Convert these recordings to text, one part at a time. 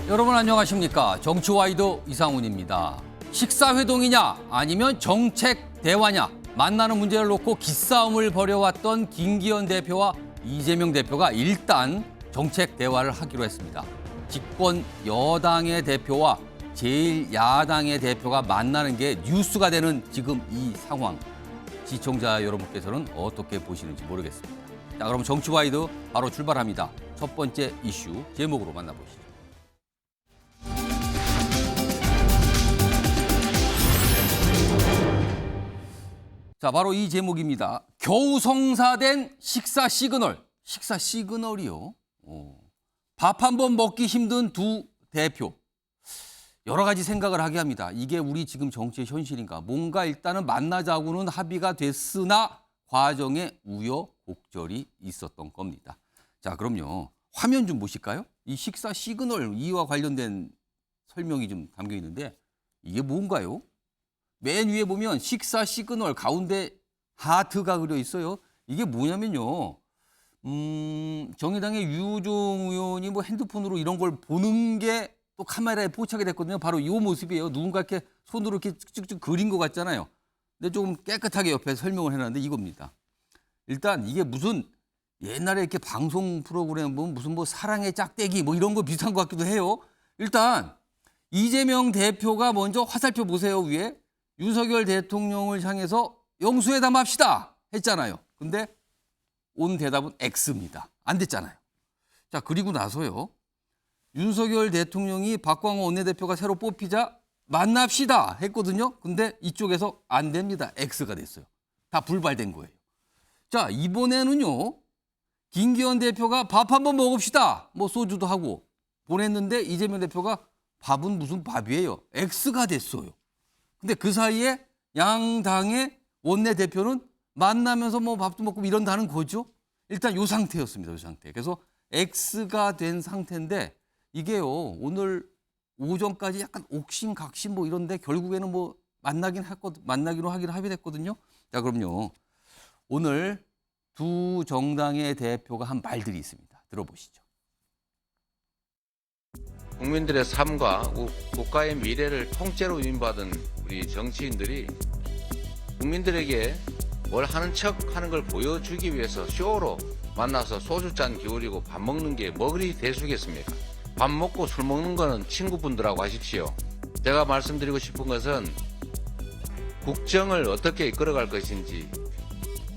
여러분 안녕하십니까? 정치와이드 이상훈입니다. 식사회동이냐 아니면 정책 대화냐 만나는 문제를 놓고 기싸움을 벌여왔던 김기현 대표와 이재명 대표가 일단 정책 대화를 하기로 했습니다. 집권 여당의 대표와 제1야당의 대표가 만나는 게 뉴스가 되는 지금 이 상황. 시청자 여러분께서는 어떻게 보시는지 모르겠습니다. 자, 그럼 정치와이드 바로 출발합니다. 첫 번째 이슈 제목으로 만나보시죠. 자, 바로 이 제목입니다. 겨우 성사된 식사 시그널. 식사 시그널이요. 밥 한 번 먹기 힘든 두 대표. 여러 가지 생각을 하게 합니다. 이게 우리 지금 정치의 현실인가. 뭔가 일단은 만나자고는 합의가 됐으나 과정에 우여곡절이 있었던 겁니다. 자, 그럼요. 화면 좀 보실까요? 이 식사 시그널 이와 관련된 설명이 좀 담겨 있는데 이게 뭔가요? 맨 위에 보면 식사 시그널 가운데 하트가 그려 있어요. 이게 뭐냐면요. 정의당의 유호정 의원이 뭐 핸드폰으로 이런 걸 보는 게 또 카메라에 포착이 됐거든요. 바로 이 모습이에요. 누군가 이렇게 손으로 이렇게 쭉쭉 그린 것 같잖아요. 근데 조금 깨끗하게 옆에 설명을 해놨는데 이겁니다. 일단 이게 무슨 옛날에 이렇게 방송 프로그램 보면 무슨 뭐 사랑의 짝대기 뭐 이런 거 비슷한 것 같기도 해요. 일단 이재명 대표가 먼저 화살표 보세요. 위에 윤석열 대통령을 향해서 영수회담 합시다 했잖아요. 근데 온 대답은 X입니다. 안 됐잖아요. 자, 그리고 나서요. 윤석열 대통령이 박광호 원내대표가 새로 뽑히자 만납시다 했거든요. 근데 이쪽에서 안 됩니다. X가 됐어요. 다 불발된 거예요. 자, 이번에는요. 김기현 대표가 밥 한번 먹읍시다. 뭐 소주도 하고 보냈는데 이재명 대표가 밥은 무슨 밥이에요. X가 됐어요. 근데 그 사이에 양당의 원내대표는 만나면서 뭐 밥도 먹고 이런다는 거죠. 일단 이 상태였습니다. 이 상태. 그래서 X가 된 상태인데 이게요. 오늘 오전까지 약간 옥신각신 뭐 이런데 결국에는 뭐 만나기로 하기로 합의됐거든요. 자, 그럼요. 오늘 두 정당의 대표가 한 말들이 있습니다. 들어보시죠. 국민들의 삶과 국가의 미래를 통째로 위임받은 우리 정치인들이 국민들에게 뭘 하는 척 하는 걸 보여주기 위해서 쇼로 만나서 소주잔 기울이고 밥 먹는 게 뭐 그리 대수겠습니까? 밥 먹고 술 먹는 거는 친구분들하고 하십시오. 제가 말씀드리고 싶은 것은 국정을 어떻게 이끌어갈 것인지,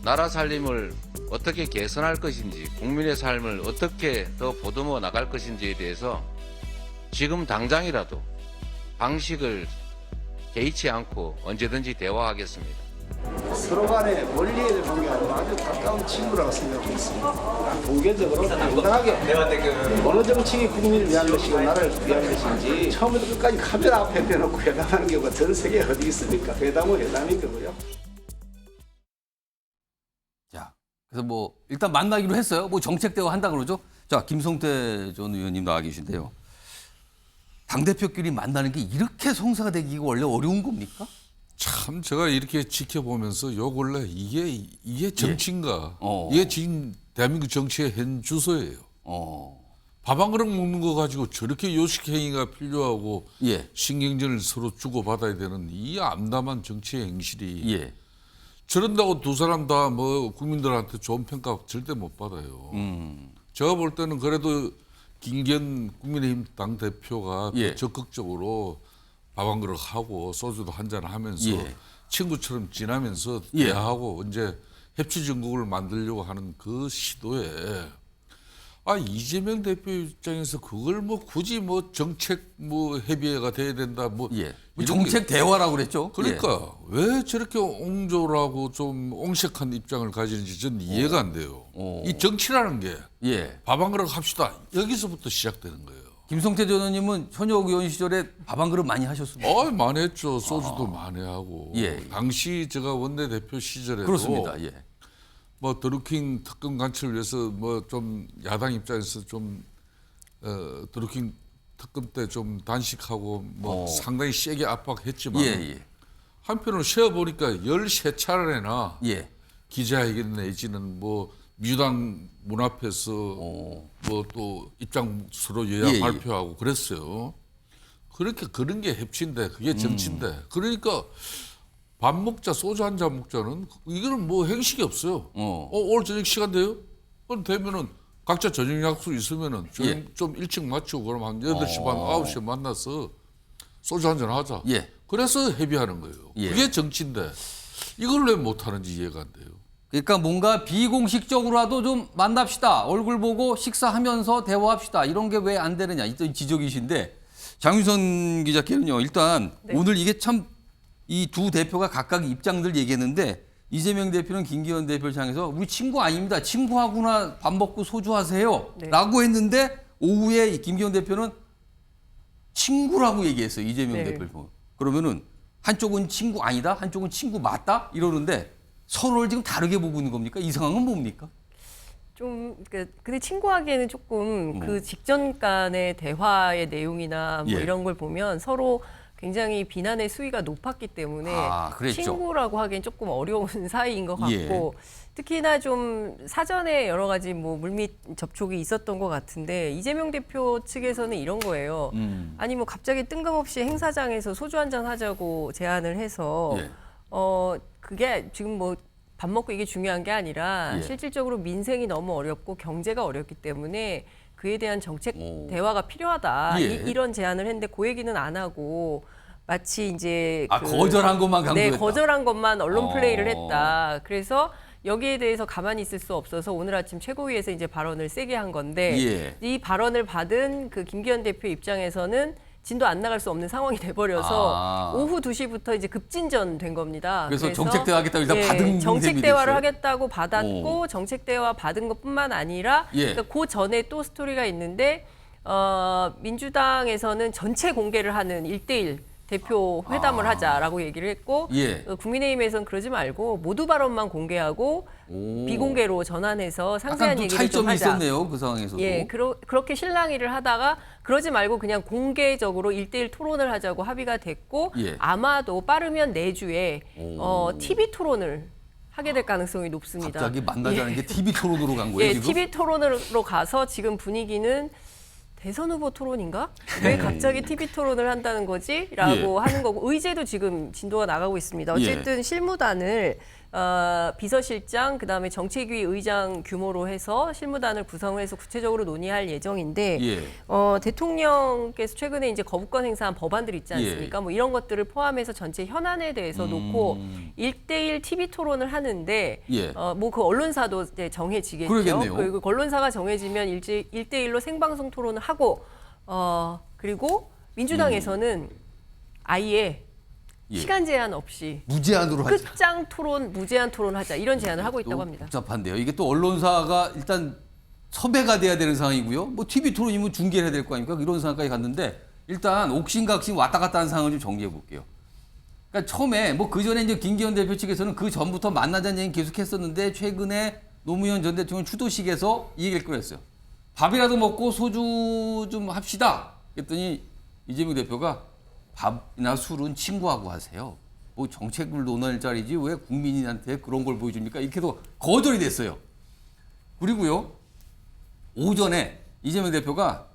나라 살림을 어떻게 개선할 것인지, 국민의 삶을 어떻게 더 보듬어 나갈 것인지에 대해서 지금 당장이라도 방식을 개의치 않고 언제든지 대화하겠습니다. 서로 간에 멀리에 대한 게 아니라 아주 가까운 친구라고 생각하고 있습니다. 공개적으로 당당하게 어느 정책이 국민을 위한 것이고 나라를 위한 것인지 처음부터 끝까지 카메라 앞에 대놓고 회담하는 경우가 전 세계에 어디 있습니까? 회담은 회담인 거고요. 자, 그래서 뭐 일단 만나기로 했어요. 뭐 정책 대화 한다 그러죠. 자, 김성태 전 의원님 나와 계신데요. 당대표끼리 만나는 게 이렇게 성사가 되기가 원래 어려운 겁니까? 참 제가 이렇게 지켜보면서 요 근래 이게 정치인가? 예. 이게 지금 대한민국 정치의 현 주소예요. 밥 한 그릇 먹는 거 가지고 저렇게 요식 행위가 필요하고 예. 신경전을 서로 주고받아야 되는 이 암담한 정치의 행실이 예. 저런다고 두 사람 다 뭐 국민들한테 좋은 평가 절대 못 받아요. 제가 볼 때는 그래도 김기현 국민의힘 당 대표가 예. 적극적으로 밥 한 그릇 하고 소주도 한잔 하면서 예. 친구처럼 지나면서 예. 대화하고 이제 협치정국을 만들려고 하는 그 시도에 이재명 대표 입장에서 그걸 뭐 굳이 뭐 정책 뭐 협의회가 돼야 된다 뭐 예. 이런 정책 대화라고 그랬죠. 그러니까 왜 저렇게 옹졸하고 좀 옹색한 입장을 가지는지 저는 이해가 안 돼요. 이 정치라는 게 예. 밥 한 그릇 합시다. 여기서부터 시작되는 거예요. 김성태 전 의원님은 현역 의원 시절에 밥 한 그릇 많이 하셨습니까? 많이 했죠. 소주도 많이 하고. 예. 당시 제가 원내대표 시절에도 그렇습니다. 예. 뭐 드루킹 특검 관철을 위해서 뭐 좀 야당 입장에서 좀 드루킹 특검 때 좀 단식하고 뭐 상당히 세게 압박했지만 예. 한편으로 쉬어보니까 13차례나 예. 기자회견 내지는 뭐 민주당 문 앞에서 뭐 또 입장 서로 여야 예, 예. 발표하고 그랬어요. 그렇게 그런 게 협치인데 그게 정치인데 그러니까 밥 먹자 소주 한 잔 먹자는 이거는 뭐 행식이 없어요. 오늘 저녁 시간 돼요? 그럼 되면은 각자 저녁 약속 있으면은 좀 일찍 맞추고 그럼 한 8시 반 9시에 만나서 소주 한 잔 하자. 예. 그래서 협의하는 거예요. 예. 그게 정치인데 이걸 왜 못하는지 이해가 안 돼요. 그러니까 뭔가 비공식적으로라도 좀 만납시다. 얼굴 보고 식사하면서 대화합시다. 이런 게 왜 안 되느냐. 이런 지적이신데 장윤선 기자께는요. 일단 오늘 이게 참 이 두 대표가 각각 입장들 얘기했는데 이재명 대표는 김기현 대표를 향해서 우리 친구 아닙니다. 친구하고나 밥 먹고 소주 하세요. 라고 했는데 오후에 이 김기현 대표는 친구라고 얘기했어요. 이재명 대표를 보면. 그러면은 한쪽은 친구 아니다. 한쪽은 친구 맞다. 이러는데 서로를 지금 다르게 보고 있는 겁니까? 이 상황은 뭡니까? 좀 근데 친구하기에는 조금 그 직전 간의 대화의 내용이나 뭐 예. 이런 걸 보면 서로 굉장히 비난의 수위가 높았기 때문에 그랬죠. 친구라고 하기엔 조금 어려운 사이인 것 같고 예. 특히나 좀 사전에 여러 가지 뭐 물밑 접촉이 있었던 것 같은데 이재명 대표 측에서는 이런 거예요. 아니 뭐 갑자기 뜬금없이 행사장에서 소주 한잔 하자고 제안을 해서 예. 그게 지금 뭐 밥 먹고 이게 중요한 게 아니라 예. 실질적으로 민생이 너무 어렵고 경제가 어렵기 때문에 그에 대한 정책 대화가 필요하다. 예. 이런 제안을 했는데 그 얘기는 안 하고 마치 이제 거절한 것만 강조했다. 네, 거절한 것만 언론 플레이를 했다. 그래서 여기에 대해서 가만히 있을 수 없어서 오늘 아침 최고위에서 이제 발언을 세게 한 건데 예. 이 발언을 받은 그 김기현 대표 입장에서는 진도 안 나갈 수 없는 상황이 돼버려서 오후 2시부터 이제 급진전된 겁니다. 그래서 정책 대화 하겠다고 일단 받은 셈이 정책 대화를 됐어요? 하겠다고 받았고 정책 대화 받은 것뿐만 아니라 예. 그러니까 그 전에 또 스토리가 있는데 민주당에서는 전체 공개를 하는 1대1 대표 회담을 하자라고 얘기를 했고 예. 국민의힘에서는 그러지 말고 모두 발언만 공개하고 비공개로 전환해서 상세한 약간 또 얘기를 좀 차이점이 하자. 있었네요. 그 상황에서도. 예, 그렇게 실랑이를 하다가 그러지 말고 그냥 공개적으로 1대1 토론을 하자고 합의가 됐고 예. 아마도 빠르면 내주에 TV 토론을 하게 될 가능성이 높습니다. 갑자기 만나자는 게 TV 토론으로 간 거예요, 예, 지금? TV 토론으로 가서 지금 분위기는 대선 후보 토론인가? 왜 갑자기 TV 토론을 한다는 거지? 라고 하는 거고 의제도 지금 진도가 나가고 있습니다. 어쨌든 실무단을 비서실장 그다음에 정책위 의장 규모로 해서 실무단을 구성을 해서 구체적으로 논의할 예정인데 대통령께서 최근에 이제 거부권 행사한 법안들 있지 않습니까? 뭐 이런 것들을 포함해서 전체 현안에 대해서 놓고 1대1 TV 토론을 하는데 뭐 그 언론사도 이제 정해지겠죠. 그러겠네요. 그리고 언론사가 정해지면 1대1로 생방송 토론을 하고 그리고 민주당에서는 아예 시간 제한 없이 무제한으로 하자. 끝장 토론, 무제한 토론하자 이런 제안을 하고 있다고 또 합니다. 복잡한데요. 이게 또 언론사가 일단 섭외가 돼야 되는 상황이고요. 뭐 TV 토론이면 중계를 해야 될 거 아닙니까? 이런 상황까지 갔는데 일단 옥신각신 왔다 갔다 하는 상황을 좀 정리해 볼게요. 그러니까 처음에 뭐 그 전에 이제 김기현 대표 측에서는 그 전부터 만나자는 얘기 계속했었는데 최근에 노무현 전 대통령 추도식에서 이 얘기를 꺼냈어요. 밥이라도 먹고 소주 좀 합시다. 그랬더니 이재명 대표가 밥이나 술은 친구하고 하세요. 뭐 정책을 논할 자리지 왜 국민한테 그런 걸 보여줍니까? 이렇게 해도 거절이 됐어요. 그리고요. 오전에 이재명 대표가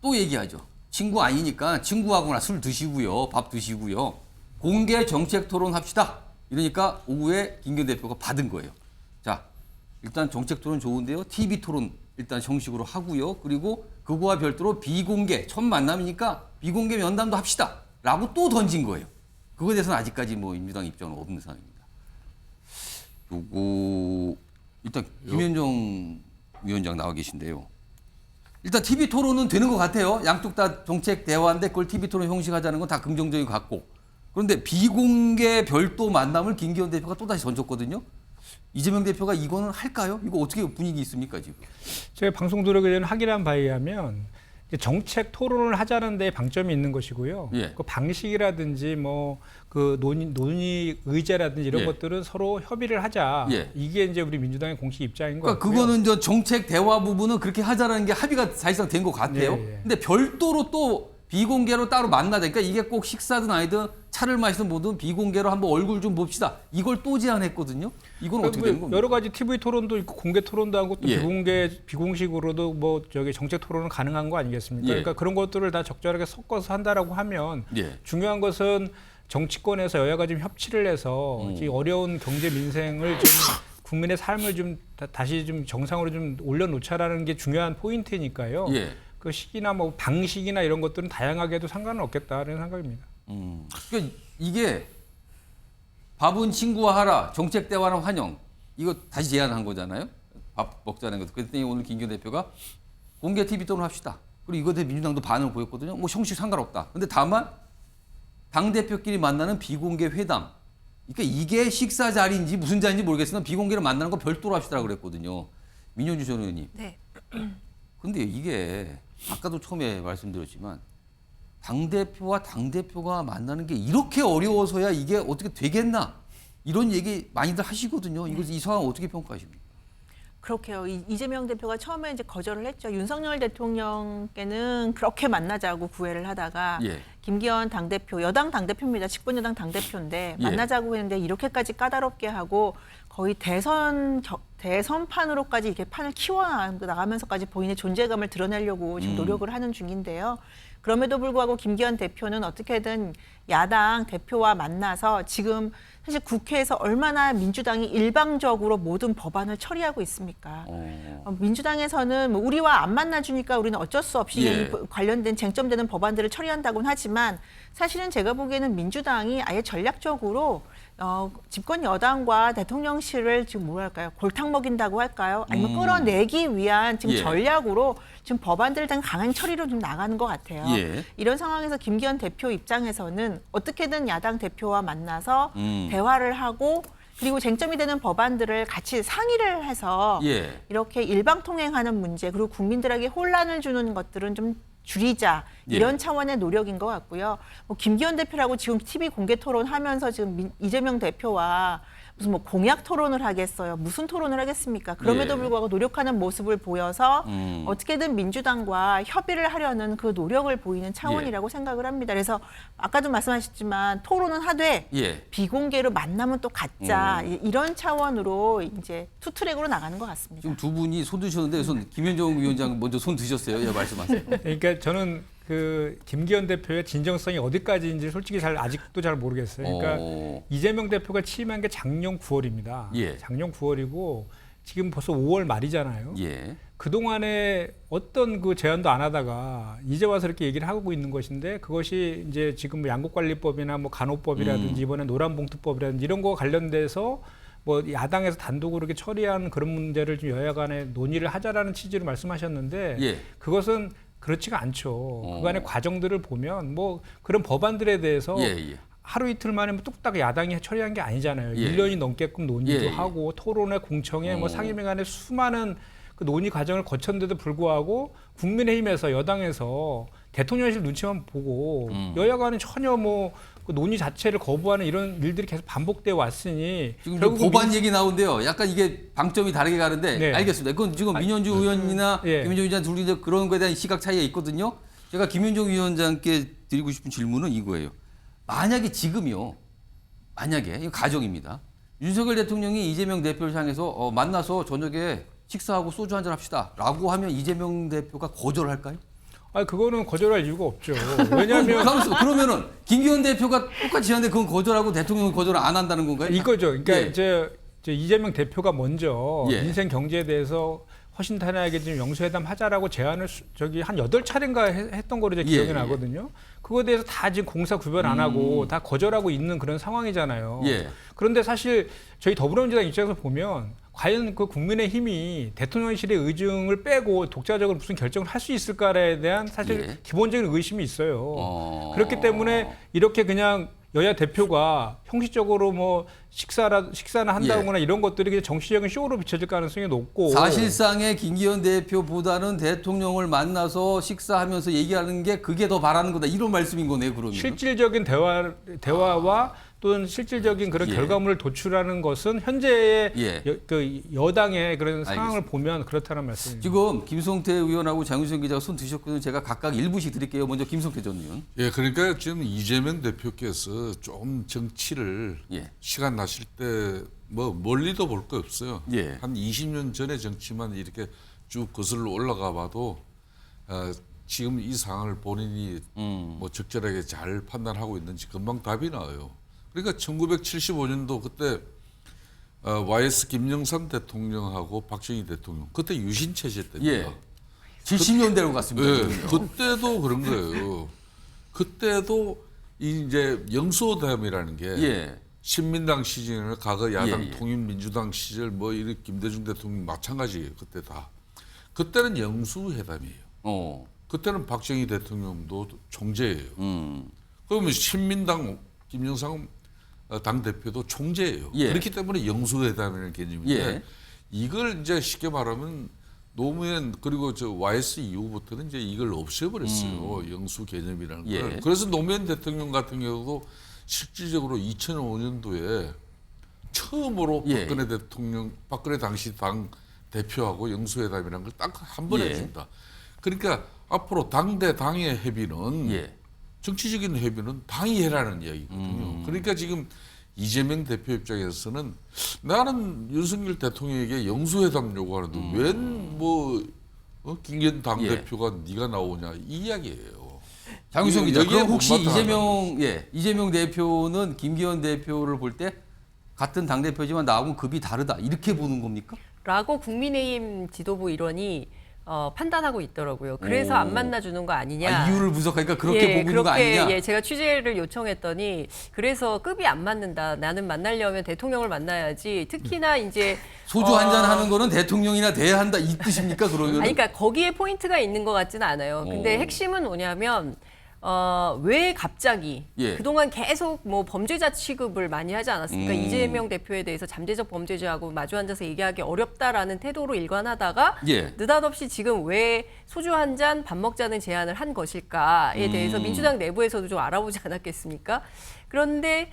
또 얘기하죠. 친구 아니니까 친구하고나 술 드시고요. 밥 드시고요. 공개 정책 토론 합시다. 이러니까 오후에 김기현 대표가 받은 거예요. 자, 일단 정책 토론 좋은데요. TV 토론 일단 정식으로 하고요. 그리고 그거와 별도로 비공개, 첫 만남이니까 비공개 면담도 합시다. 라고 또 던진 거예요. 그거에 대해서는 아직까지 뭐 민주당 입장은 없는 상황입니다. 요거 일단 김현정 위원장 나와 계신데요. 일단 TV 토론은 되는 것 같아요. 양쪽 다 정책 대화인데 그걸 TV 토론 형식하자는 건 다 긍정적인 것 같고. 그런데 비공개 별도 만남을 김기현 대표가 또다시 던졌거든요. 이재명 대표가 이거는 할까요? 이거 어떻게 분위기 있습니까 지금? 제가 방송 들어오기 전에 확인한 바에 의하면 정책 토론을 하자는 데 방점이 있는 것이고요. 그 방식이라든지 뭐 그 논의 의제라든지 이런 것들은 서로 협의를 하자. 이게 이제 우리 민주당의 공식 입장인 것 같고요. 그거는 저 정책 대화 부분은 그렇게 하자라는 게 합의가 사실상 된 것 같아요. 근데 별도로 또 비공개로 따로 만나자. 그러니까 이게 꼭 식사든 아니든 차를 마시는 모든 비공개로 한번 얼굴 좀 봅시다. 이걸 또 제안했거든요. 이건 어떻게 되는 겁니까? 여러 가지 TV 토론도 있고 공개 토론도 하고 또 예. 비공식으로도 뭐 저기 정책 토론은 가능한 거 아니겠습니까? 예. 그러니까 그런 것들을 다 적절하게 섞어서 한다라고 하면 예. 중요한 것은 정치권에서 여야가 좀 협치를 해서 이 어려운 경제 민생을 좀 국민의 삶을 좀 다시 좀 정상으로 좀 올려놓자라는 게 중요한 포인트니까요. 예. 그 시기나 뭐 방식이나 이런 것들은 다양하게 해도 상관은 없겠다는 생각입니다. 그러니까 이게 밥은 친구와 하라, 정책 대화는 환영. 이거 다시 제안한 거잖아요. 밥 먹자는 것. 그랬더니 오늘 김기현 대표가 공개 TV 토론 합시다. 그리고 이거에 대해 민주당도 반응을 보였거든요. 뭐 형식 상관없다. 근데 다만 당대표끼리 만나는 비공개 회담. 그러니까 이게 식사 자리인지 무슨 자리인지 모르겠으나 비공개로 만나는 거 별도로 합시다라고 그랬거든요. 민현주 전 의원님. 네. 근데 이게 아까도 처음에 말씀드렸지만 당대표와 당대표가 만나는 게 이렇게 어려워서야 이게 어떻게 되겠나 이런 얘기 많이들 하시거든요. 이 상황 어떻게 평가하십니까? 그렇게요. 이재명 대표가 처음에 이제 거절을 했죠. 윤석열 대통령께는 그렇게 만나자고 구애를 하다가 예. 김기현 당대표, 여당 당대표입니다. 집권 여당 당대표인데 예. 만나자고 했는데 이렇게까지 까다롭게 하고 거의 대선판으로까지 이렇게 판을 키워나가면서까지 본인의 존재감을 드러내려고 지금 노력을 하는 중인데요. 그럼에도 불구하고 김기현 대표는 어떻게든 야당 대표와 만나서 지금 사실 국회에서 얼마나 민주당이 일방적으로 모든 법안을 처리하고 있습니까? 민주당에서는 뭐 우리와 안 만나주니까 우리는 어쩔 수 없이 예. 관련된 쟁점되는 법안들을 처리한다고는 하지만 사실은 제가 보기에는 민주당이 아예 전략적으로 집권 여당과 대통령실을 지금 뭐랄까요? 골탕 먹인다고 할까요? 아니면 끌어내기 위한 지금 예. 전략으로 지금 법안들을 당 강한 처리로 좀 나가는 것 같아요. 예. 이런 상황에서 김기현 대표 입장에서는 어떻게든 야당 대표와 만나서 대화를 하고 그리고 쟁점이 되는 법안들을 같이 상의를 해서 예. 이렇게 일방통행하는 문제 그리고 국민들에게 혼란을 주는 것들은 좀 줄이자 이런 예. 차원의 노력인 것 같고요. 뭐 김기현 대표라고 지금 TV 공개 토론하면서 지금 이재명 대표와 무슨 뭐 공약 토론을 하겠어요. 무슨 토론을 하겠습니까? 그럼에도 예. 불구하고 노력하는 모습을 보여서 어떻게든 민주당과 협의를 하려는 그 노력을 보이는 차원이라고 생각을 합니다. 그래서 아까도 말씀하셨지만 토론은 하되 예. 비공개로 만나면 또 갖자 이런 차원으로 이제 투트랙으로 나가는 것 같습니다. 지금 두 분이 손 드셨는데 김현정 위원장 먼저 손 드셨어요. 예, 말씀하세요. 그러니까 저는 그 김기현 대표의 진정성이 어디까지인지 솔직히 아직도 잘 모르겠어요. 그러니까 이재명 대표가 취임한 게 작년 9월입니다. 예. 작년 9월이고 지금 벌써 5월 말이잖아요. 예. 그동안에 어떤 그 제안도 안 하다가 이제 와서 이렇게 얘기를 하고 있는 것인데 그것이 이제 지금 뭐 양국관리법이나 뭐 간호법이라든지 이번에 노란봉투법이라든지 이런 거 관련돼서 뭐 야당에서 단독으로 이렇게 처리한 그런 문제를 좀 여야 간에 논의를 하자라는 취지로 말씀하셨는데 예. 그것은 그렇지가 않죠. 그간의 과정들을 보면 뭐 그런 법안들에 대해서 예. 하루 이틀 만에 뭐 뚝딱 야당이 처리한 게 아니잖아요. 예. 1년이 넘게끔 논의도 예. 하고 토론회 공청회 뭐 상임위 간의 수많은 그 논의 과정을 거쳤는데도 불구하고 국민의힘에서 여당에서 대통령실 눈치만 보고 여야 간에 전혀 뭐 그 논의 자체를 거부하는 이런 일들이 계속 반복되어 왔으니 지금 결국 법안 얘기 나오는데요. 약간 이게 방점이 다르게 가는데 네. 알겠습니다. 그건 지금 민현주 의원이나 예. 김현정 위원장 둘이 이제 그런 거에 대한 시각 차이가 있거든요. 제가 김현정 위원장께 드리고 싶은 질문은 이거예요. 만약에 지금요. 만약에 이거 가정입니다. 윤석열 대통령이 이재명 대표를 향해서 만나서 저녁에 식사하고 소주 한잔 합시다라고 하면 이재명 대표가 거절할까요? 아 그거는 거절할 이유가 없죠. 왜냐하면 그러면은 김기현 대표가 똑같이 하는데 그건 거절하고 대통령은 거절 안 한다는 건가요? 이거죠. 그러니까 예. 이제 이재명 대표가 먼저 예. 민생 경제에 대해서 허심탄회하게 좀 영수회담 하자라고 제안을 저기 한 8차례인가 했던 거로 제 기억이 예. 나거든요. 그거에 대해서 다 지금 공사 구별 안 하고 다 거절하고 있는 그런 상황이잖아요. 예. 그런데 사실 저희 더불어민주당 입장에서 보면 과연 그 국민의힘이 대통령실의 의중을 빼고 독자적으로 무슨 결정을 할 수 있을까에 대한 사실 예. 기본적인 의심이 있어요. 그렇기 때문에 이렇게 그냥 여야 대표가 형식적으로 뭐 식사나 한다거나 이런 것들이 그냥 정치적인 쇼로 비춰질 가능성이 높고 사실상의 김기현 대표보다는 대통령을 만나서 식사하면서 얘기하는 게 그게 더 바라는 거다. 이런 말씀인 거네요, 그러면. 실질적인 대화와 또는 실질적인 그런 예. 결과물을 도출하는 것은 현재의 예. 그 여당의 그런 상황을 알겠습니다. 보면 그렇다는 말씀입니다. 지금 김성태 의원하고 장윤선 기자가 손 드셨거든요. 제가 각각 1분씩 드릴게요. 먼저 김성태 전 의원. 예, 그러니까 지금 이재명 대표께서 좀 정치를 예. 시간 나실 때 뭐 멀리도 볼 거 없어요. 예. 한 20년 전의 정치만 이렇게 쭉 거슬러 올라가 봐도 지금 이 상황을 본인이 뭐 적절하게 잘 판단하고 있는지 금방 답이 나와요. 그러니까 1975년도 그때 YS 김영삼 대통령하고 박정희 대통령 그때 유신 체제 때입니다. 예. 70년대로 갔습니다. 예, 지금요. 그때도 그런 거예요. 그때도 이제 영수회담이라는 게 예. 신민당 시절이나 과거 야당 예, 예. 통일민주당 시절 뭐 이런 김대중 대통령 마찬가지예요. 그때 다. 그때는 영수회담이에요. 그때는 박정희 대통령도 총재예요. 그러면 신민당 김영삼 당 대표도 총재예요. 예. 그렇기 때문에 영수회담이라는 개념인데 예. 이걸 이제 쉽게 말하면 노무현 그리고 저 YS 이후부터는 이제 이걸 없애버렸어요. 영수 개념이라는 걸. 예. 그래서 노무현 대통령 같은 경우도 실질적으로 2005년도에 처음으로 예. 박근혜 당시 당 대표하고 영수회담이라는 걸 딱 한 번 예. 해준다. 그러니까 앞으로 당대 당의 협의는 예. 정치적인 협의는 당이 해라는 이야기거든요. 그러니까 지금 이재명 대표 입장에서는 나는 윤석열 대통령에게 영수회담 요구하는데 웬뭐 김기현 당대표가 네가 나오냐 이 이야기예요. 장윤선 기자, 여기에 그럼 혹시 못마땅하다는 이재명 대표는 김기현 대표를 볼 때 같은 당 대표지만 나하고는 급이 다르다 이렇게 보는 겁니까? 라고 국민의힘 지도부 일원이 판단하고 있더라고요. 그래서 오. 안 만나주는 거 아니냐. 이유를 분석하니까 그렇게 보고 있는 거 아니냐? 예, 제가 취재를 요청했더니 그래서 급이 안 맞는다. 나는 만나려면 대통령을 만나야지. 특히나 이제 소주 한잔 하는 거는 대통령이나 돼야 한다 이 뜻입니까? 그러면? 아니, 그러니까 거기에 포인트가 있는 것 같지는 않아요. 근데 오. 핵심은 뭐냐면 왜 갑자기 예. 그동안 계속 뭐 범죄자 취급을 많이 하지 않았습니까? 이재명 대표에 대해서 잠재적 범죄자하고 마주 앉아서 얘기하기 어렵다라는 태도로 일관하다가 예. 느닷없이 지금 왜 소주 한 잔 밥 먹자는 제안을 한 것일까에 대해서 민주당 내부에서도 좀 알아보지 않았겠습니까? 그런데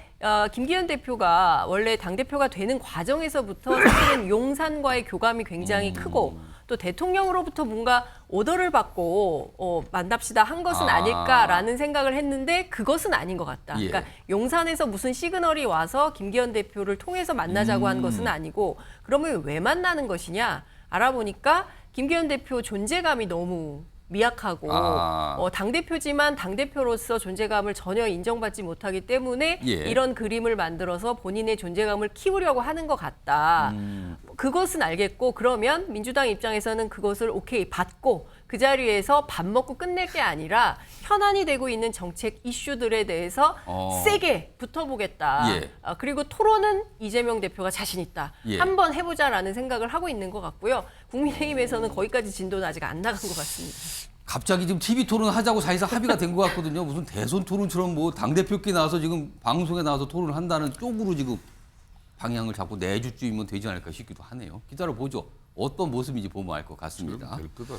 김기현 대표가 원래 당대표가 되는 과정에서부터 사실은 용산과의 교감이 굉장히 크고 또 대통령으로부터 뭔가 오더를 받고 만납시다 한 것은 아닐까라는 생각을 했는데 그것은 아닌 것 같다. 예. 그러니까 용산에서 무슨 시그널이 와서 김기현 대표를 통해서 만나자고 한 것은 아니고 그러면 왜 만나는 것이냐 알아보니까 김기현 대표 존재감이 너무 미약하고 당대표지만 당대표로서 존재감을 전혀 인정받지 못하기 때문에 예. 이런 그림을 만들어서 본인의 존재감을 키우려고 하는 것 같다. 그것은 알겠고 그러면 민주당 입장에서는 그것을 오케이 받고 그 자리에서 밥 먹고 끝낼 게 아니라 현안이 되고 있는 정책 이슈들에 대해서 세게 붙어보겠다. 예. 그리고 토론은 이재명 대표가 자신 있다. 예. 한번 해보자라는 생각을 하고 있는 것 같고요. 국민의힘에서는 거기까지 진도는 아직 안 나간 것 같습니다. 갑자기 지금 TV 토론 하자고 사실상 합의가 된 것 같거든요. 무슨 대선 토론처럼 뭐 당대표끼리 나와서 지금 방송에 나와서 토론을 한다는 쪽으로 지금 방향을 잡고 내주쯤이면 되지 않을까 싶기도 하네요. 기다려보죠. 어떤 모습인지 보면 알 것 같습니다. 될 거다.